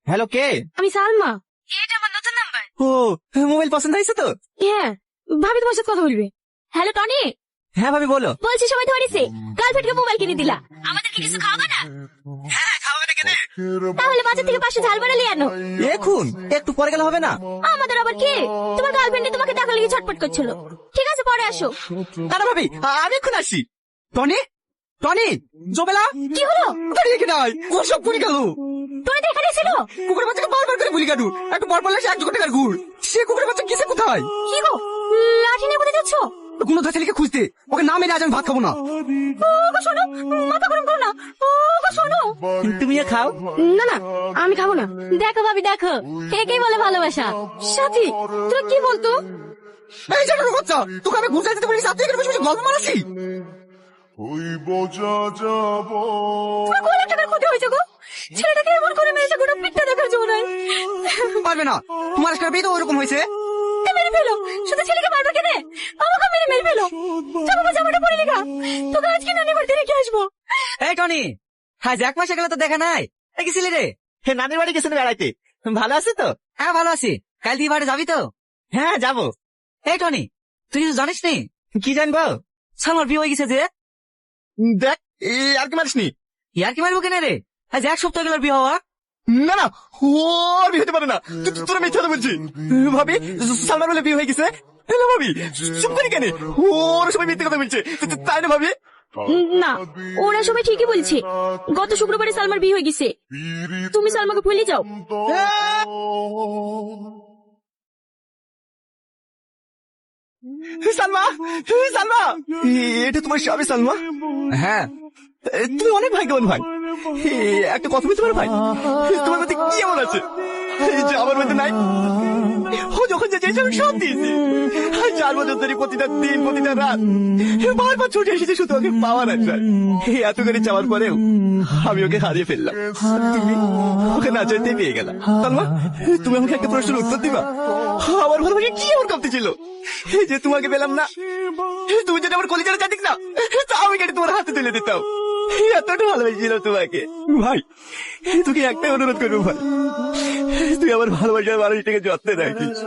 Hello, কে? আমি সালমা। এটা আমার নতুন নাম্বার। ও, মোবাইল পছন্দ হয়েছে তো? হ্যাঁ, ভাবি তোমার সাথে কথা বলবে। Hello Tony. হ্যাঁ ভাবি বলো। বলছি সময় ধরেছে, গার্লফ্রেন্ডকে মোবাইল কিনে দিলা, আমাদেরকে কিছু খাওয়াবে না? হ্যাঁ, খাওয়াবে না কেন? তাহলে বাজার থেকে 500 ঝাল বাড়া নিয়ে আনো। এখন একটু পরে গেলে হবে না? আমাদের আবার কি? তোমার গার্লফ্রেন্ডে তোমাকে দেখা লেগে ছটফট করছিল। ঠিক আছে, পরে আসো। না ভাবি, আমি এখন আসছি। টনি, টনি, জবেলা কি হলো? দাঁড়িয়ে কি নাই, ও সব পুরি গেল। টনি তো এখানে ছিল। কুকুরের বাচ্চাকে বারবার করে বলি কাটু, একটু বর বললে সে 1 টাকার গুড়। সে কুকুরের বাচ্চা কিসে কোথায়? কি গো, লাঠি নিয়ে কোথায় যাচ্ছ? কোনো ছেলেকে খুঁজতে, ওকে না মেরে আজ আমি ভাত খাবো না। ওগো শোনো, মাথা গরম করো না। ওগো শোনো। তুমি খাও। না না, আমি খাবো না। দেখো ভাবি, দেখো একেই বলে ভালোবাসা। সাথী, তোরা কি বলতো? এই জানো বাচ্চা, তোকে আমি ঘুরতে যেতে বলি, সাথে এখানে বসে বসে গল্প মারাছি। তোমার কয় লাখ টাকার ক্ষতি হয়েছে গো? ছেলেটাকে এমন করে মেরেছে, গোটা পিঠটা দেখার জন্য নাই। পারবে না, তোমার আজকাল বিয়ে তো ওরকম হয়েছে। মেরে ফেলো, শুধু ছেলেকে মারবে কেনে? আমাকে মেরে ফেলো। জামা জামাটা পরে লেখা, তোকে আজকে নানি বাড়িতে রেখে আসবো। এই টনি, আজ 1 মাস গেল তো দেখা নাই। এই গেছিলি রে? নানির বাড়ি গেছেন বেড়াইতে। ভালো আছে তো? হ্যাঁ ভালো আছি। কাল দিয়ে বাড়ি যাবি তো? হ্যাঁ যাবো। এই টনি, তুই কিছু জানিস নি? কি জানবো? সালমার বিয়ে হয়ে গেছে যে। দেখ, আর কি মারিস নি? আর কি মারবো কেন রে? আজ 1 সপ্তাহ গেল বিয়ে হওয়া। না না, ওর বিয়ে হতে পারে না। তোরা মিথ্যা কথা বলছিস। ভাবি, সালমার বলে বিয়ে হয়ে গেছে। হ্যালো ভাবি, চুপ করি কেন? ওর সবাই মিথ্যে কথা বলছে, তাই না ভাবি? না, ওরা সবাই ঠিকই বলছে। গত শুক্রবারে সালমার বিয়ে হয়ে গেছে। তুমি সালমাকে ভুলে যাও। সালমা, সালমা, এটা তোমার স্বামী সালমা? হ্যাঁ। তুমি অনেক ভাগ্যবান ভাই। একটা কথা বলতে পারো ভাই, তোমার মধ্যে কি এমন আছে যে আমার মধ্যে নাই? ও যখন যে চাইছে আমি সব দিয়েছি। 4 বছর ধরে প্রতিটা দিন প্রতিটা রাত বারবার ছুটে এসেছে শুধু ওকে পাওয়ার আশায়। এত করে চাওয়ার পরেও আমি ওকে হারিয়ে ফেললাম। তুমি ওকে না চাইতেই পেয়ে গেলা। সালমা, তুমি আমাকে একটা প্রশ্নের উত্তর দিবা? আমার ভালোবাসা কি এমন কমতে ছিল যে তোমাকে পেলাম না? তুমি যদি আমার কলিজাটা চাইতিস না, তা আমি কেটে তোমার হাতে তুলে দিতাম। এতটা ভালোবেসেছিল তোমাকে ভাই। তোকে একটাই অনুরোধ করবো ভাই, তুই আমার ভালোবাসার মানুষটাকে যত্নে রাখিস।